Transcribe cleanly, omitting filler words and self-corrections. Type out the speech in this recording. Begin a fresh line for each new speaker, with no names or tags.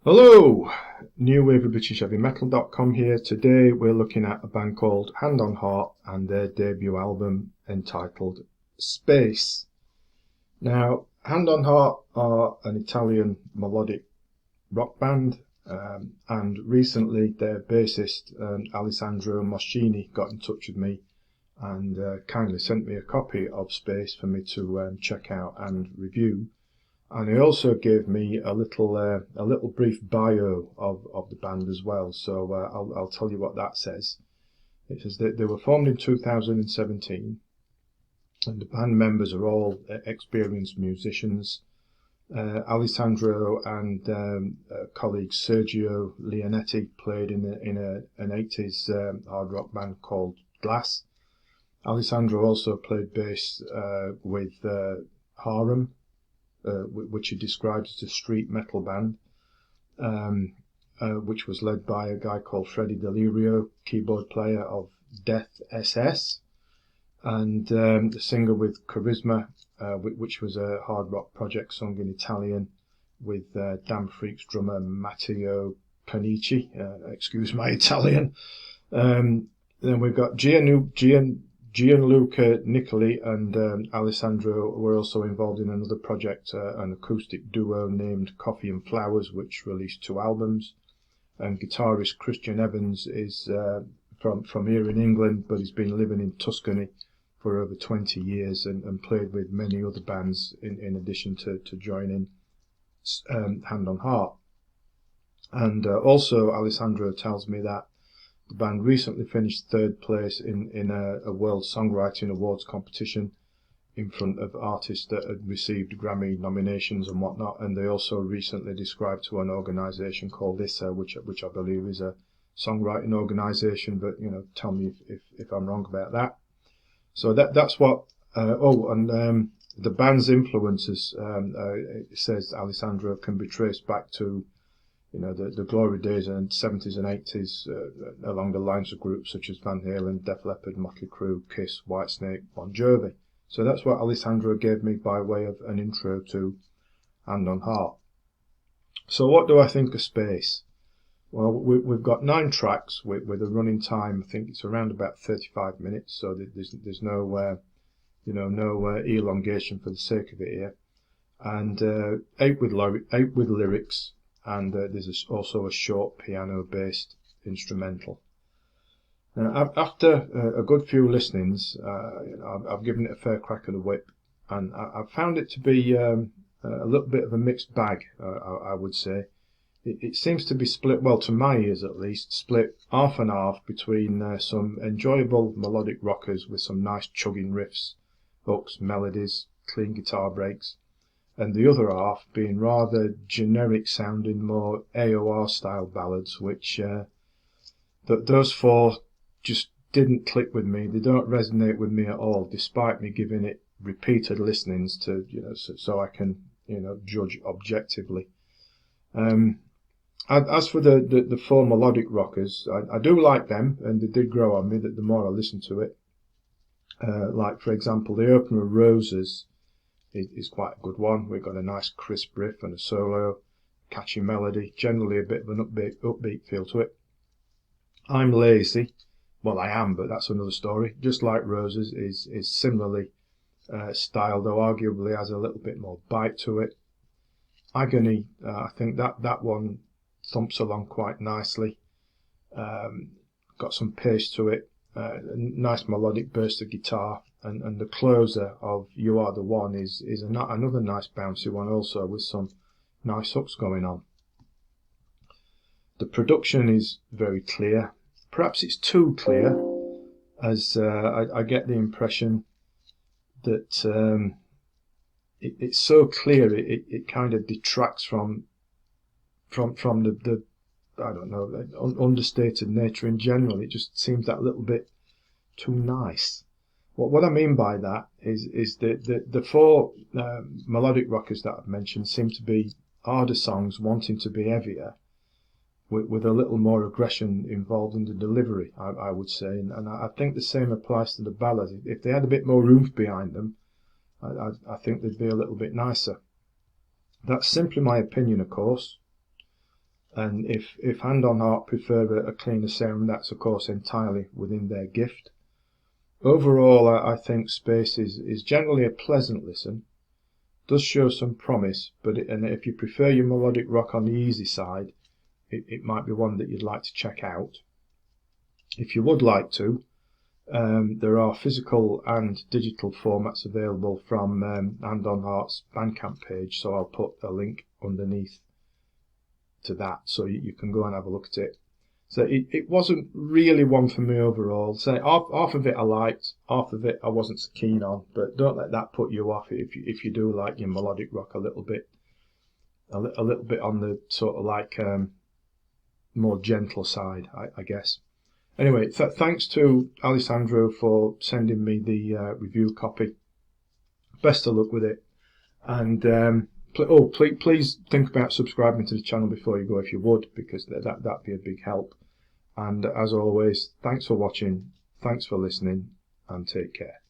Hello, New Wave of British Heavy Metal.com here. Today we're looking at a band called Hand on Heart and their debut album entitled Space. Now, Hand on Heart are an Italian melodic rock band, and recently their bassist Alessandro Moschini got in touch with me and kindly sent me a copy of Space for me to check out and review. And he also gave me a little brief bio of the band as well. So I'll tell you what that says. It says that they were formed in 2017, and the band members are all experienced musicians. Alessandro and colleague Sergio Leonetti played in an 80s hard rock band called Glass. Alessandro also played bass with Harem, which he described as a street metal band, which was led by a guy called Freddie Delirio, keyboard player of Death SS, and the singer with Charisma, which was a hard rock project sung in Italian with Damn Freaks drummer Matteo Panici, excuse my Italian. Then we've got Gianluca Nicoli and Alessandro were also involved in another project, an acoustic duo named Coffee and Flowers, which released 2 albums. And guitarist Christian Evans is from here in England, but he's been living in Tuscany for over 20 years and played with many other bands in addition to joining Hand on Heart. And also Alessandro tells me that the band recently finished 3rd place in a World Songwriting Awards competition in front of artists that had received Grammy nominations and whatnot. And they also recently described to an organisation called ISA, which I believe is a songwriting organisation. But tell me if I'm wrong about that. So that's what. The band's influences, it says Alessandro, can be traced back to the glory days in the 70s and 80s, along the lines of groups such as Van Halen, Def Leppard, Motley Crue, Kiss, Whitesnake, Bon Jovi. So that's what Alessandro gave me by way of an intro to Hand on Heart. So what do I think of Space? Well, we've got 9 tracks with a running time. I think it's around about 35 minutes. So there's no elongation for the sake of it here. And 8 with lyrics. And there's also a short piano-based instrumental. Now, after a good few listenings, I've given it a fair crack of the whip, and I've found it to be a little bit of a mixed bag, I would say. It seems to be split, well, to my ears at least, split half and half between some enjoyable melodic rockers with some nice chugging riffs, hooks, melodies, clean guitar breaks, and the other half being rather generic sounding, more AOR style ballads, which those 4 just didn't click with me. They don't resonate with me at all, despite me giving it repeated listenings to so I can judge objectively. As for the 4 melodic rockers, I do like them, and they did grow on me the more I listened to it. Like for example, the opener, Roses, is quite a good one. We've got a nice crisp riff and a solo, catchy melody, generally a bit of an upbeat feel to it. I'm Lazy, well I am, but that's another story. Just Like Roses is similarly styled, though arguably has a little bit more bite to it. Agony, I think that one thumps along quite nicely. Got some pace to it, a nice melodic burst of guitar. And the closer of You Are the One is another nice bouncy one also, with some nice hooks going on. The production is very clear. Perhaps it's too clear, as I get the impression that it's so clear it kind of detracts from the I don't know, understated nature in general. It just seems that little bit too nice. What I mean by that is that the 4 melodic rockers that I've mentioned seem to be harder songs wanting to be heavier, with a little more aggression involved in the delivery, I would say. And I think the same applies to the ballads. If they had a bit more oomph behind them, I think they'd be a little bit nicer. That's simply my opinion, of course. And if Hand on Heart prefer a cleaner sound, that's of course entirely within their gift. Overall, I think Space is generally a pleasant listen. Does show some promise, and if you prefer your melodic rock on the easy side, it might be one that you'd like to check out. If you would like to, there are physical and digital formats available from Hand on Heart's Bandcamp page, so I'll put a link underneath to that so you can go and have a look at it. So it wasn't really one for me overall. So half of it I liked, half of it I wasn't so keen on, but don't let that put you off if you do like your melodic rock a little bit on the sort of like more gentle side, I guess. Anyway, thanks to Alessandro for sending me the review copy. Best of luck with it, and please think about subscribing to the channel before you go if you would, because that'd be a big help. And as always, thanks for watching, thanks for listening, and take care.